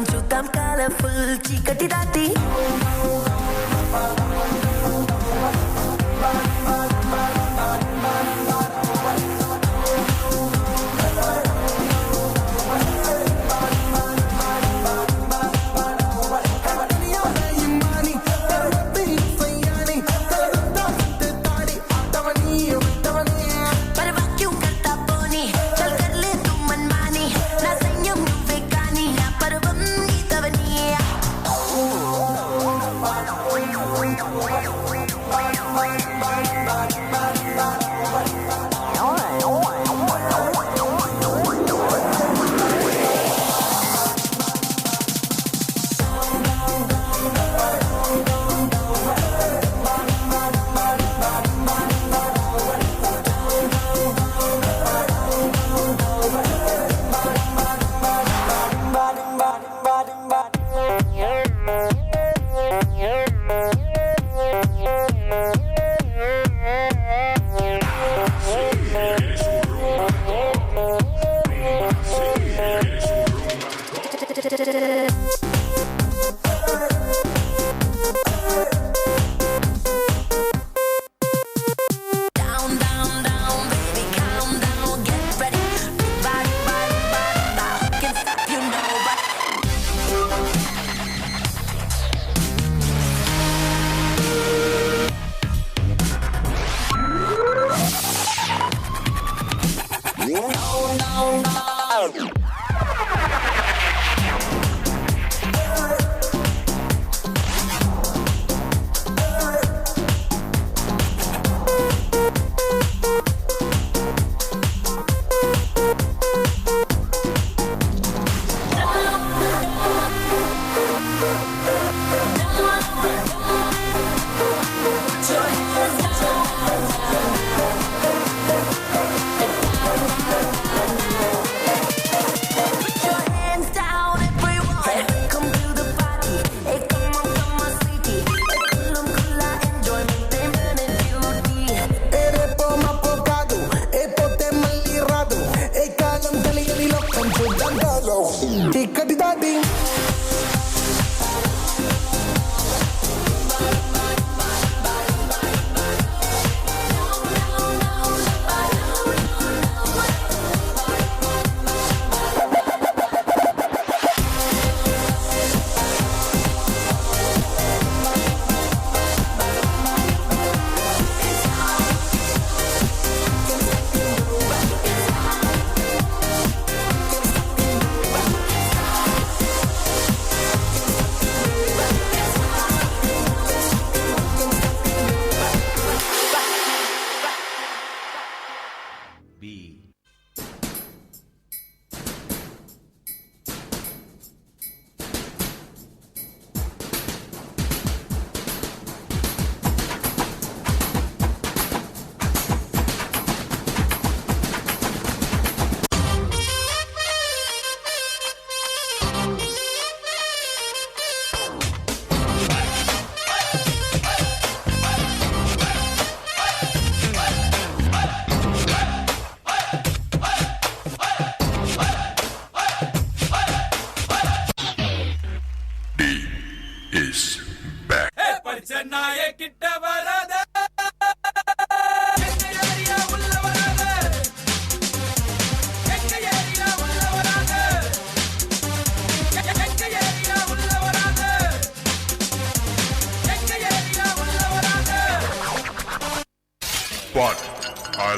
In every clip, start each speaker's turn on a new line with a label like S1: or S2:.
S1: చూద్దాం కలర్ఫుల్ చీకటి దాటి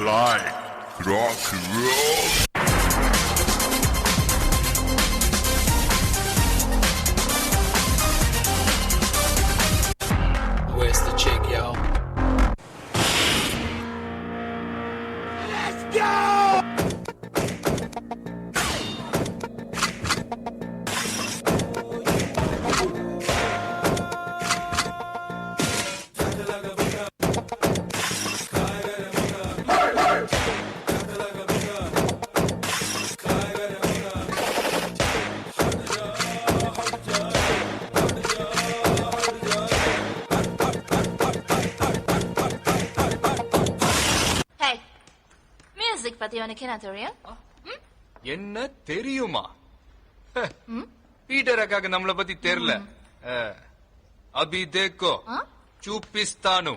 S2: like rock and roll.
S3: Where's the chick, yo?
S4: Let's go!
S5: பத்தி உனக்கு என்ன தெரியும்?
S6: என்ன தெரியுமா? பீட்டர் அக்காக்கு நம்மள பத்தி தெரியல. அபி தேக்கோ சூப்பிஸ்தானு.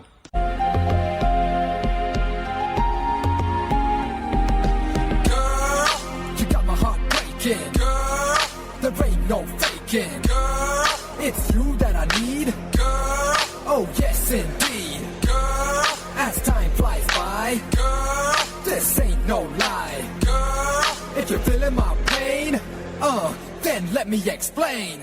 S4: Girl, you got my heart breaking. Girl, there ain't no faking. Girl, it's you that I need. Girl, oh yes indeed. Girl, as time flies by. Girl, this ain't no lie. Girl, if you're feeling my pain, then let me explain.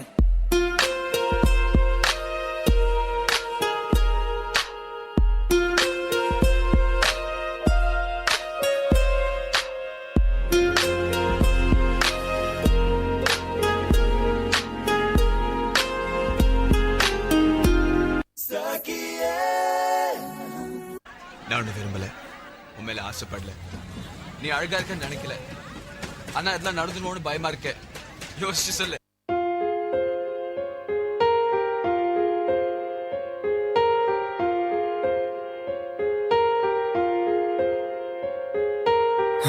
S3: நான் உன்னை விரும்பல, உண்மையில ஆசைப்படல. நீ அழகா இருக்க நினைக்கல, ஆனா இதெல்லாம் நடந்துன்னு பயமா இருக்க. யோசிச்சு சொல்லு.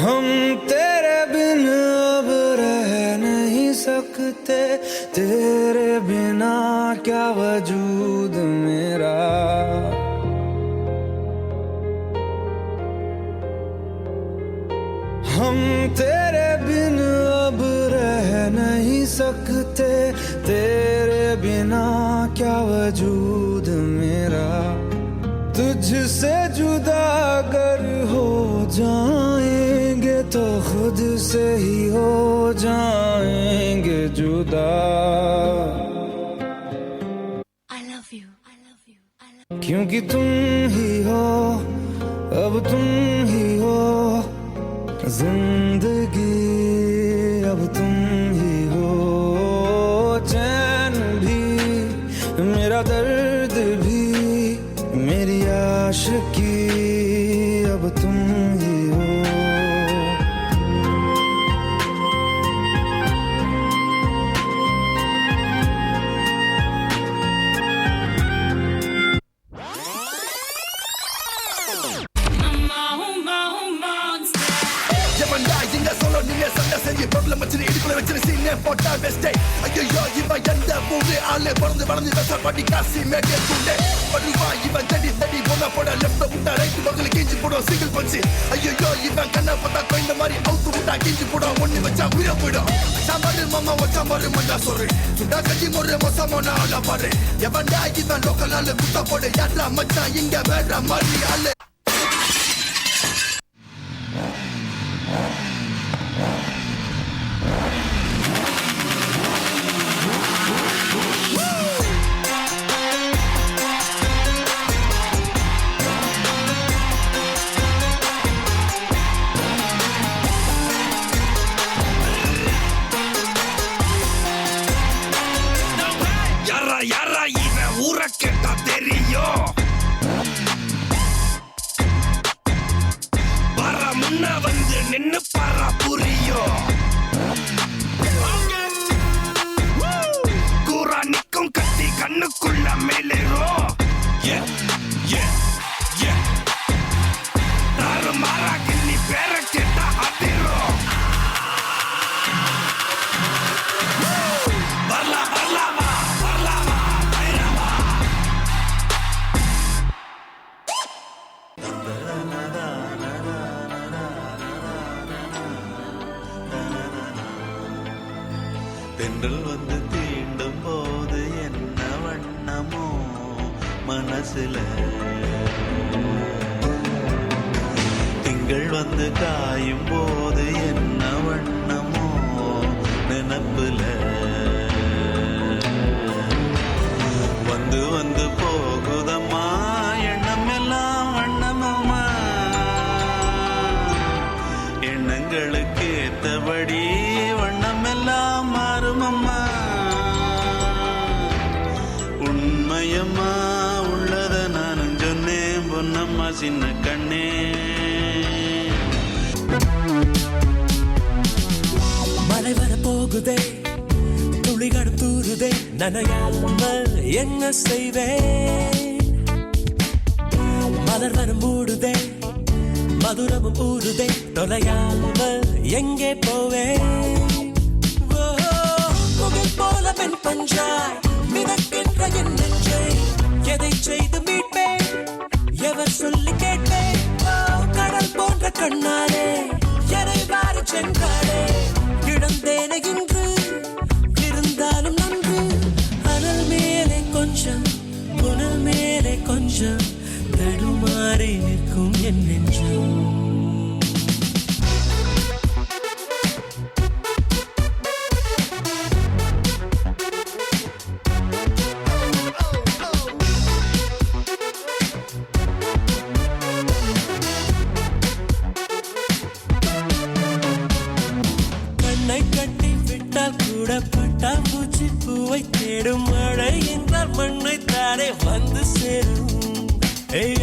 S7: हम तेरे बिन अब रह नहीं सकते, तेरे बिना क्या वजूद मेरा. हम तेरे बिन अब रह नहीं सकते, तेरे बिना क्या वजूद मेरा. तुझसे जुदा अगर हो जाएंगे तो खुद से ही हो जाएंगे जुदा.
S5: I love you, I love you, I love you.
S7: क्योंकि तुम ही हो, अब तुम ही हो जिंदगी, अब तुम ही हो चैन भी, मेरा दर्द भी, मेरी आशिकी, अब तुम ही हो.
S8: பறந்து வளர்ந்து வெசப்படி காசி மேட்டே துண்டே படுவா இவன் தடி தடி போன போட லெஃப்ட் விட்டா ரைட் பக்கல கிஞ்சி போடும் சிங்கிள் பஞ்சி. ஐயோ இவன் கண்ணை பார்த்தா கோயந்த மாதிரி அவுத்து விட்டா கிஞ்சி போடும், ஒண்ணு வச்சா உயிரை போயிடும். சாம்பாரு மாமா வச்சா மாறு மண்டா சொல்று, சுண்டா கட்டி முறை மோசமான ஆளா பாரு. எவன்டா இவன் லோக்கல் ஆளு குத்தா போடு, யாரா மச்சான் இங்க வேற மாதிரி ஆளு. யாரா இவன் ஊரை கேட்டா தெரியும், வர முன்ன வந்து நின்னு பாரா புரியும். கூரா நிக்கும் கத்தி கண்ணுக்குள்ள மேலேரும், தாறு மாறா கிண்ணி பேர கேட்டா அதிரும். வரலாம் வரலாமா வரலாமா பைரவா.
S9: தென்றல் வந்து தீண்டும் போது என்ன வண்ணமோ மனசுல, திங்கள் கண்கள் வந்து காயும் போது என்ன வண்ணமோ நினப்புல வந்து வந்து போகுதம்மா எண்ணம் எல்லாம் வண்ணமம்மா எண்ணங்களுக்கு ஏத்தபடி வண்ணம் எல்லாம் மாறுமம்மா உண்மையம்மா உள்ளத நானும் சொன்னேன் பொன்னம்மா சின்ன கண்ணே
S1: மழை வர போகுதே துளிகள் தூருதே நனையாமல் என்ன செய்வேன் மலர் வரம் மூடுதே மதுரமும் ஊறுதே தொலையாமல் எங்கே போவேன் முகம் போல பெண் பஞ்சாய் மிதக்கின்ற என் நெஞ்சை எதை செய்து மீட்பேன் எவர் சொல்லி கேட்பேன் கடல் போன்ற கண்ணாலே எதை வாரி சென்றாலே இழந்தேன இன்று இருந்தாலும் நன்று அனல் மேலே கொஞ்சம் புனல் மேலே கொஞ்சம் தடுமாறி நிற்கும் என் நெஞ்சம் கட்டி விட்டால் கூட பட்டாம்பூச்சி பூவை தேடும் மழை என்றால் மண்ணை தானே வந்து சேரும்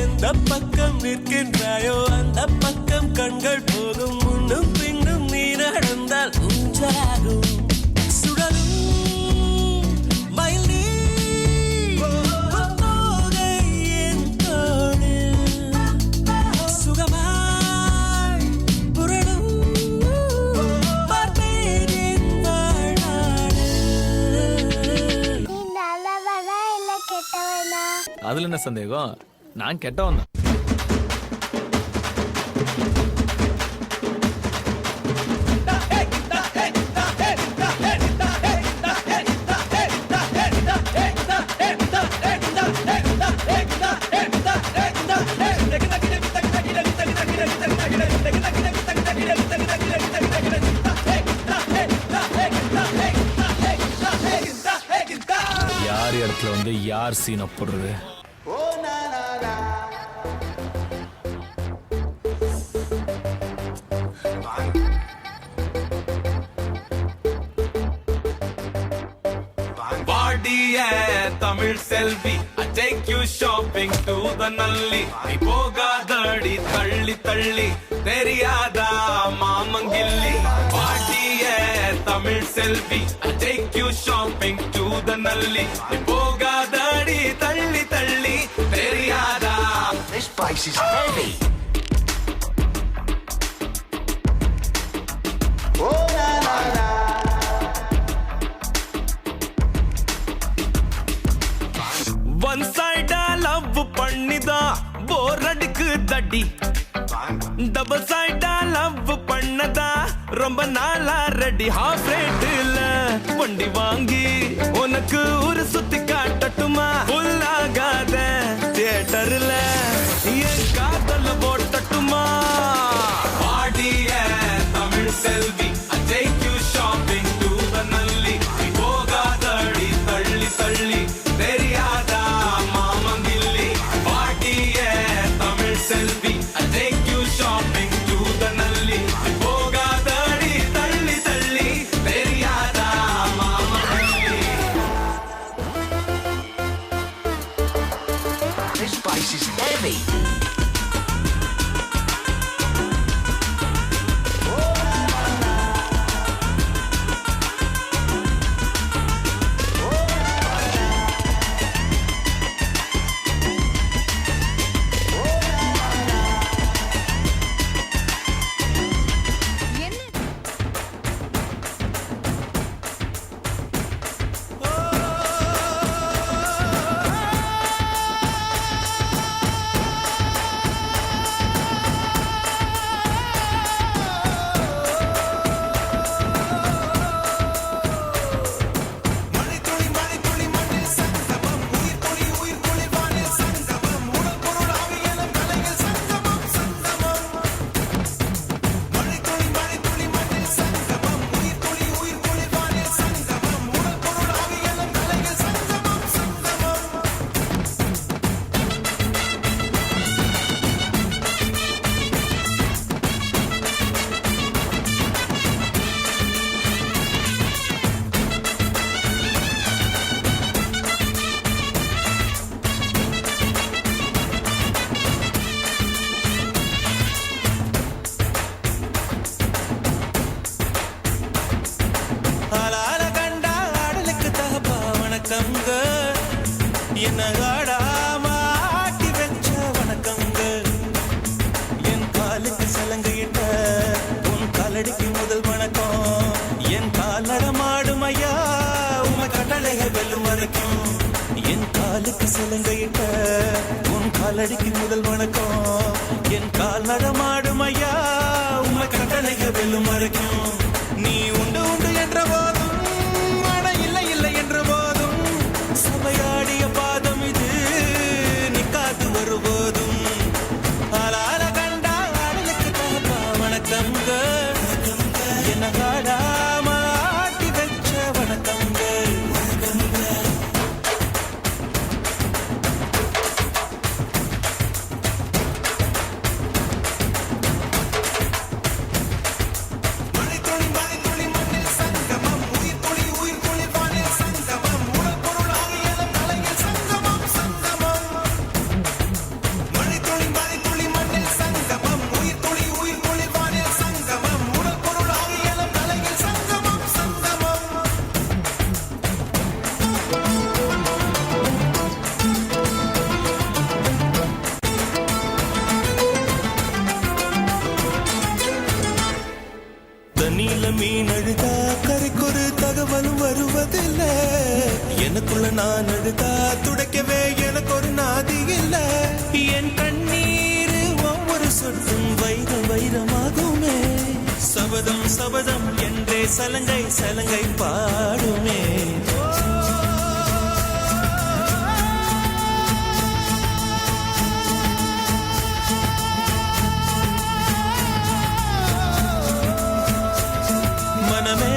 S1: எந்த பக்கம் நிற்கின்றாயோ அந்த பக்கம் கண்கள் போகும் முன்னும் பின்னும் நீ நடந்தால் உஞ்சாகும் சுடலும் மயில் நீ என் தோளில் சுகமாய் புரளும்
S10: அதுல என்ன சந்தேகம் நான் கெட்டவன் தான் யார் இடத்துல வந்து யார் சீனை போடுறது
S9: தமிழ் செல்வி I take you shopping to the நல்லி நீ போகாதடி தள்ளி தள்ளி தெரியாதா மாமங்கில்லி பாட்டிய தமிழ் செல்வி I take you shopping to the நல்லி நீ போகாதடி தள்ளி தள்ளி தெரியாதா
S8: This place is heavy. Oh na na na.
S9: One சைடா லவ் பண்ணிதா போர் அடிக்கு தடி டபுள் சைடா லவ் பண்ணதா ரொம்ப நாளா ரெடி ஹாஃப் ரேட்ல வண்டி வாங்கி உனக்கு ஒரு சுத்தி காட்டட்டுமா புல்லாகாத தியேட்டர்ல என் காதல போட்டட்டுமா பாடிய தமிழ் செல்வி I take you shopping to the நல்லி போகாதடி தள்ளி தள்ளி தெரியாதா மாமங்கில்லி பாட்டிய தமிழ் செல்வி I take you shopping to the நல்லி போகாதடி தள்ளி தள்ளி தெரியாதா
S1: வணக்கங்க என்ன ஆடாம ஆட்டி வச்ச வணக்கங்க என் காலுக்கு சலங்கையிட்ட உன் காலடிக்கு முதல் வணக்கம் என் கால் நடமாடும் ஐயா உமை கட்டளைகள் வெல்லும் வரைக்கும் என் காலுக்கு சலங்கையிட்ட உன் காலடிக்கு முதல் வணக்கம் என் கால் நடமாடும் ஐயா உமை கட்டளைகள் வெல்லும் வரைக்கும் நீ உண்டு உண்டு என்ற போதும் ஆனா இல்லை இல்லை என்ற போதும் சபையாடிய பாதம் இது நிக்காது வருபோதும் ஆளால கண்டா ஆடலுக்கு தகப்பா வணக்கங்க என்ன ஆடாம ஆட்டி வச்ச வணக்கங்க தண்ணியில மீன் அழுதா கரைக்கொரு தகவலும் வருவதில்லை எனக்குள்ள நான் அழுதா துடைக்கவே எனக்கு ஒரு நாதி இல்லை என் கண்ணீர் ஒவ்வொரு சொட்டும் வைரம் வைரமாகுமே சபதம் சபதம் என்றே சலங்கை சலங்கை பாடுமே மனமே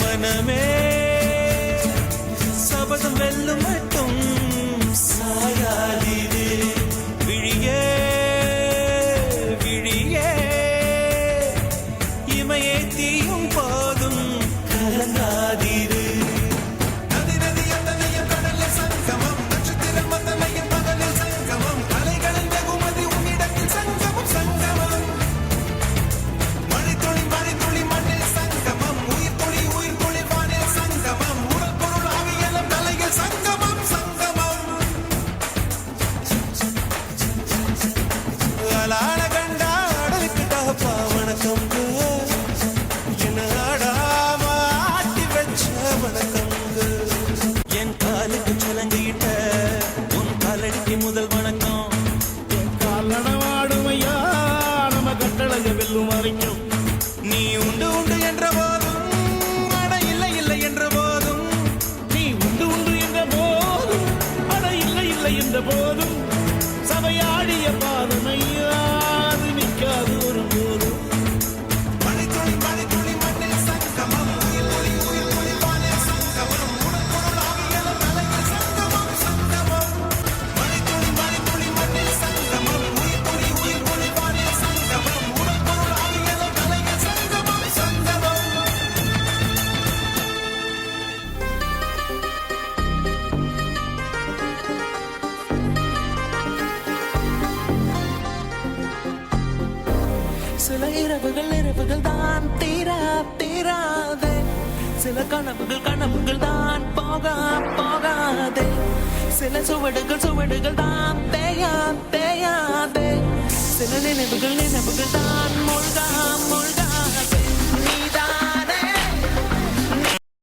S1: மனமே சபதம் வெல்லும் மட்டும் சாயாதீது விழியே விழியே இமையே தீயும் போதும் கலங்காதீது நதி நதி அத்தனையும் கடலில் சங்கமம் நட்சத்திரம் அத்தனையும் பகலில் சங்கமம் அலைகளில் வெகுமதி உன்னிடத்தில் சங்கமம் சங்கமம் மழை துளி மண்ணில் சங்கமம் உயிர் துளி வானில் சங்கமம் உடல் பொருள் ஆவியலும் தலையில் சங்கமம் சங்கமம் அலான கண்டா அடலுக்கு தகப்பா வணக்கம் என்ன ஆடாம ஆட்டி வச்ச வணக்கங்க என் காலுக்கு சலங்கையிட்ட உன் காலடிக்கு முதல் வணக்கம்
S7: என் கால் நடமாடுமையா நம்ம கட்டளைய வெல்லும் வரைக்கும்
S1: நீ உண்டு உண்டு என்ற போதும் அட இல்லை இல்லை என்ற போதும்
S7: நீ உண்டு உண்டு என்ற போதும் அட இல்லை இல்லை என்ற போதும் சபையாடிய பாதமையா அது நிற்காது ஒரு போதும்
S1: மழை துளி மண்ணில் சங்கமம் உயிர் துளி வானில் சங்கமம் உடல் பொருள் ஆவியலும் தலையில் சங்கமம் சங்கமம் மழை துளி மண்ணில் சங்கமம் உயிர் துளி வானில் சங்கமம் உடல் பொருள் ஆவியலும் தலையில் சங்கமம் சங்கமம் சில இரவுகள் தான் தீராதே சில கனவுகள் தான் போகாதே சில சுவடுகள் தான் தேயாதே சில நினைவுகள் தான் மூழ்காதே நீதான்